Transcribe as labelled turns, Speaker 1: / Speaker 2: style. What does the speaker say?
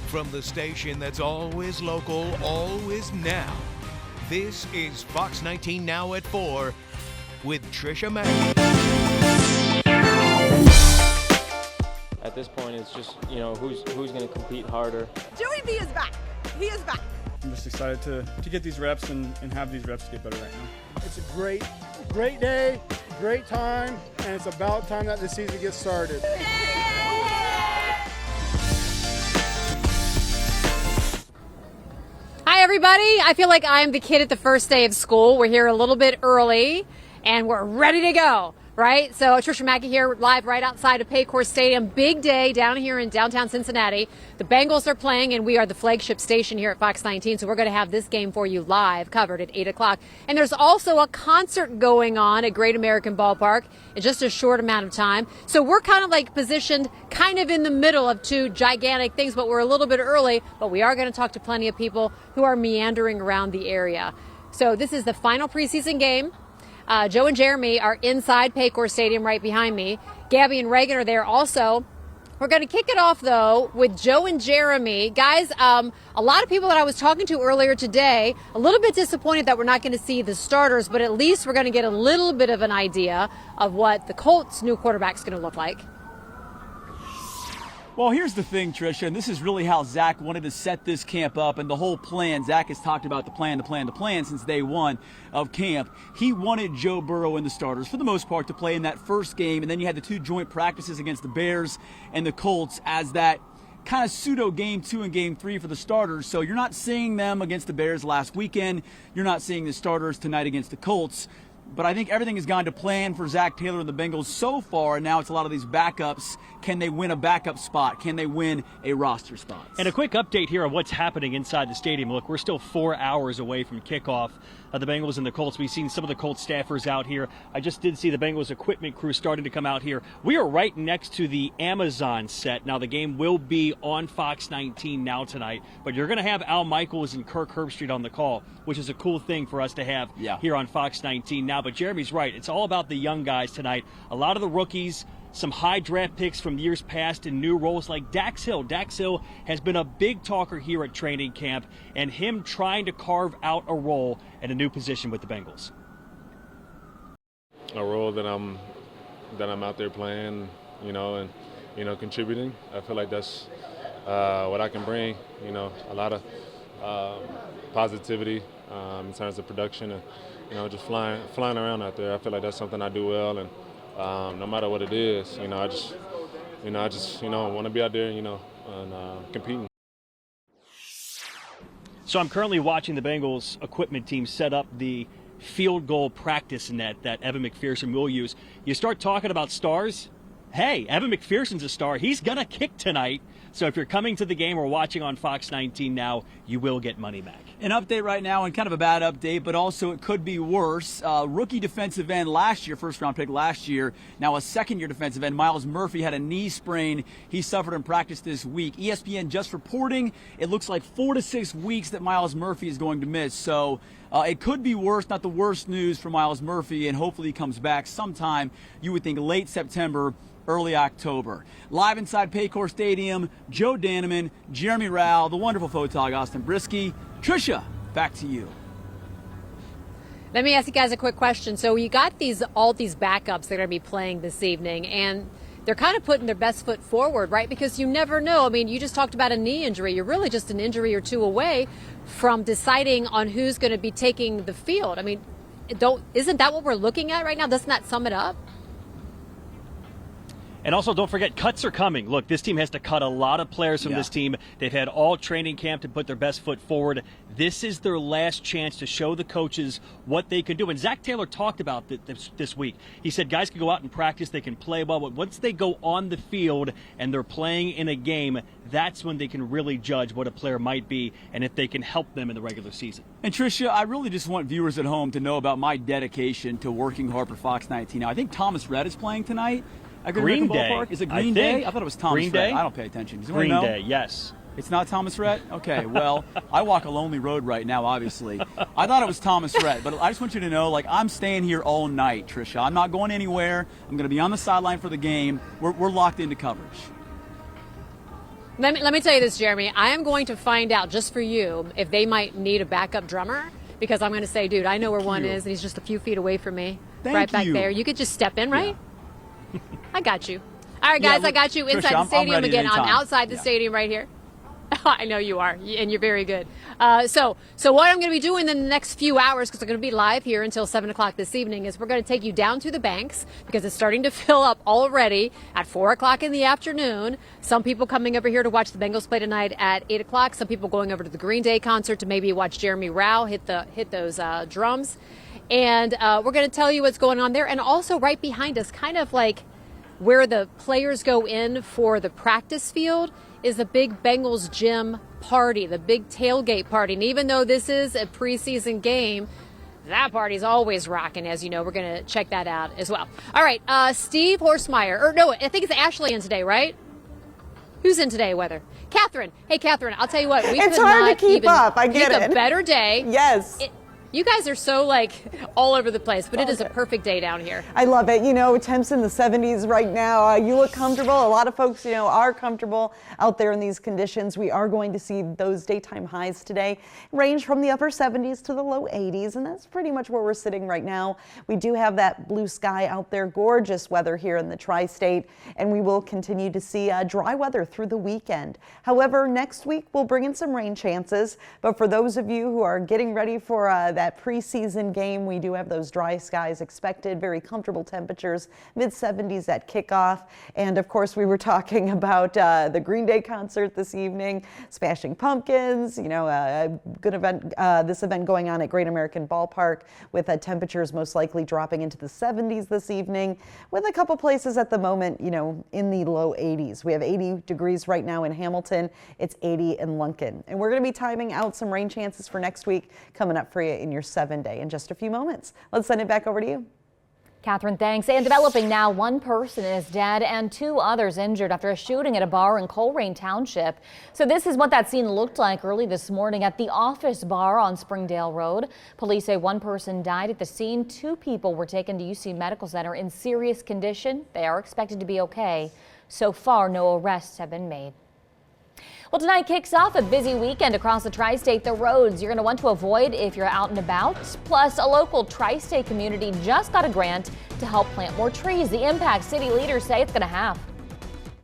Speaker 1: From the station that's always local, always now, this is Fox 19 Now at 4 with Tricia Macke.
Speaker 2: At this point, it's just, who's going to compete harder.
Speaker 3: Joey B is back. He is back.
Speaker 4: I'm just excited to get these reps and have these reps get better right now.
Speaker 5: It's a great day, great time, and it's about time that the season gets started.
Speaker 6: Hi, everybody. I feel like I'm the kid at the first day of school. We're here a little bit early, and we're ready to go, right? So Tricia Macke here, live right outside of Paycor Stadium. Big day down here in downtown Cincinnati. The Bengals are playing, and we are the flagship station here at Fox 19, so we're going to have this game for you live, covered at 8 o'clock. And there's also a concert going on at Great American Ballpark in just a short amount of time. So we're kind of like positioned kind of in the middle of two gigantic things, but we're a little bit early. But we are going to talk to plenty of people who are meandering around the area. So this is the final preseason game. Joe and Jeremy are inside Paycor Stadium right behind me. Gabby and Reagan are there also. We're going to kick it off, though, with Joe and Jeremy. Guys, a lot of people that I was talking to earlier today, a little bit disappointed that we're not going to see the starters, but at least we're going to get a little bit of an idea of what the Colts' new quarterback's going to look like.
Speaker 7: Well, here's the thing, Tricia, and this is really how Zach wanted to set this camp up and the whole plan. Zach has talked about the plan since day one of camp. He wanted Joe Burrow and the starters, for the most part, to play in that first game, and then you had the two joint practices against the Bears and the Colts as that kind of pseudo game 2 and game 3 for the starters. So you're not seeing them against the Bears last weekend. You're not seeing the starters tonight against the Colts. But I think everything has gone to plan for Zach Taylor and the Bengals so far, and now it's a lot of these backups. Can they win a backup spot? Can they win a roster spot?
Speaker 8: And a quick update here on what's happening inside the stadium. Look, we're still 4 hours away from kickoff of the Bengals and the Colts. We've seen some of the Colts staffers out here. I just did see the Bengals equipment crew starting to come out here. We are right next to the Amazon set. Now, the game will be on Fox 19 now tonight, but you're going to have Al Michaels and Kirk Herbstreit on the call, which is a cool thing for us to have here on Fox 19 now. But Jeremy's right. It's all about the young guys tonight. A lot of the rookies, some high draft picks from years past in new roles like Dax Hill. Dax Hill has been a big talker here at training camp, and him trying to carve out a role in a new position with the Bengals.
Speaker 9: A role that I'm out there playing, and contributing. I feel like that's what I can bring. A lot of positivity in terms of production and just flying around out there. I feel like that's something I do well, and no matter what it is, I just want to be out there, and competing.
Speaker 8: So I'm currently watching the Bengals equipment team set up the field goal practice net that Evan McPherson will use. You start talking about stars. Hey, Evan McPherson's a star. He's going to kick tonight. So if you're coming to the game or watching on Fox 19 now, you will get money back.
Speaker 7: An update right now, and kind of a bad update, but also it could be worse. Rookie defensive end last year, first-round pick last year, now a second-year defensive end, Myles Murphy, had a knee sprain he suffered in practice this week. ESPN just reporting it looks like 4 to 6 weeks that Myles Murphy is going to miss. So it could be worse, not the worst news for Myles Murphy, and hopefully he comes back sometime, you would think late September, early October. Live inside Paycor Stadium, Joe Danneman, Jeremy Rowell, the wonderful photog Austin Brisky. Tricia, back to you.
Speaker 6: Let me ask you guys a quick question. So you got all these backups that are going to be playing this evening, and they're kind of putting their best foot forward, right? Because you never know. I mean, you just talked about a knee injury. You're really just an injury or two away from deciding on who's going to be taking the field. I mean, isn't that what we're looking at right now? Doesn't that sum it up?
Speaker 8: And also, don't forget, cuts are coming. Look, this team has to cut a lot of players from this team. They've had all training camp to put their best foot forward. This is their last chance to show the coaches what they can do. And Zach Taylor talked about this week. He said guys can go out and practice, they can play well, but once they go on the field and they're playing in a game, that's when they can really judge what a player might be and if they can help them in the regular season.
Speaker 7: And Tricia, I really just want viewers at home to know about my dedication to working hard for Fox 19. Now, I think Thomas Rhett is playing tonight.
Speaker 8: Green Day.
Speaker 7: Ballpark. Is it Green Day? I thought it was Thomas
Speaker 8: Green
Speaker 7: Rhett.
Speaker 8: Day?
Speaker 7: I don't pay attention. Does
Speaker 8: Green
Speaker 7: know?
Speaker 8: Day, yes.
Speaker 7: It's not Thomas Rhett? Okay, well, I walk a lonely road right now, obviously. I thought it was Thomas Rhett, but I just want you to know, I'm staying here all night, Tricia. I'm not going anywhere. I'm going to be on the sideline for the game. We're locked into coverage.
Speaker 6: Let me tell you this, Jeremy. I am going to find out just for you if they might need a backup drummer, because I'm going to say, dude, I know where one is, and he's just a few feet away from me. Right back there. You could just step in, right? Yeah. I got you. All right, guys, I got you inside
Speaker 7: Tricia,
Speaker 6: the stadium again. I'm outside the
Speaker 7: Yeah.
Speaker 6: stadium right here. I know you are, and you're very good. So what I'm going to be doing in the next few hours, because we're going to be live here until 7 o'clock this evening, is we're going to take you down to the banks, because it's starting to fill up already at 4 o'clock in the afternoon. Some people coming over here to watch the Bengals play tonight at 8 o'clock. Some people going over to the Green Day concert to maybe watch Jeremy Rao hit those drums. And we're going to tell you what's going on there. And also right behind us, kind of like where the players go in for the practice field, is the big Bengals gym party, the big tailgate party. And even though this is a preseason game, that party's always rocking, as you know. We're going to check that out as well. All right, Steve Horsemeyer, or no, I think it's Ashley in today, right? Who's in today, weather? Catherine. Hey, Catherine, I'll tell you what.
Speaker 10: It's hard to keep up. I get it.
Speaker 6: A better day.
Speaker 10: Yes.
Speaker 6: You guys are so all over the place, but it is a perfect day down here.
Speaker 10: I love it. Temps in the 70s right now. You look comfortable. A lot of folks, are comfortable out there in these conditions. We are going to see those daytime highs today range from the upper 70s to the low 80s, and that's pretty much where we're sitting right now. We do have that blue sky out there, gorgeous weather here in the tri-state, and we will continue to see dry weather through the weekend. However, next week we'll bring in some rain chances, but for those of you who are getting ready for that preseason game, we do have those dry skies expected, very comfortable temperatures, mid-70s at kickoff. And of course, we were talking about the Green Day concert this evening, Smashing Pumpkins, a good event, this event going on at Great American Ballpark with temperatures most likely dropping into the 70s this evening, with a couple places at the moment, in the low 80s. We have 80 degrees right now in Hamilton. It's 80 in Lunkin. And we're going to be timing out some rain chances for next week coming up for you in your 7-day in just a few moments. Let's send it back over to you.
Speaker 11: Catherine, thanks. And developing now, one person is dead and 2 others injured after a shooting at a bar in Colerain Township. So this is what that scene looked like early this morning at the Office Bar on Springdale Road. Police say 1 person died at the scene. 2 people were taken to UC Medical Center in serious condition. They are expected to be okay. So far, no arrests have been made. Well, tonight kicks off a busy weekend across the tri-state. The roads you're going to want to avoid if you're out and about. Plus, a local tri-state community just got a grant to help plant more trees. The impact city leaders say it's going to have.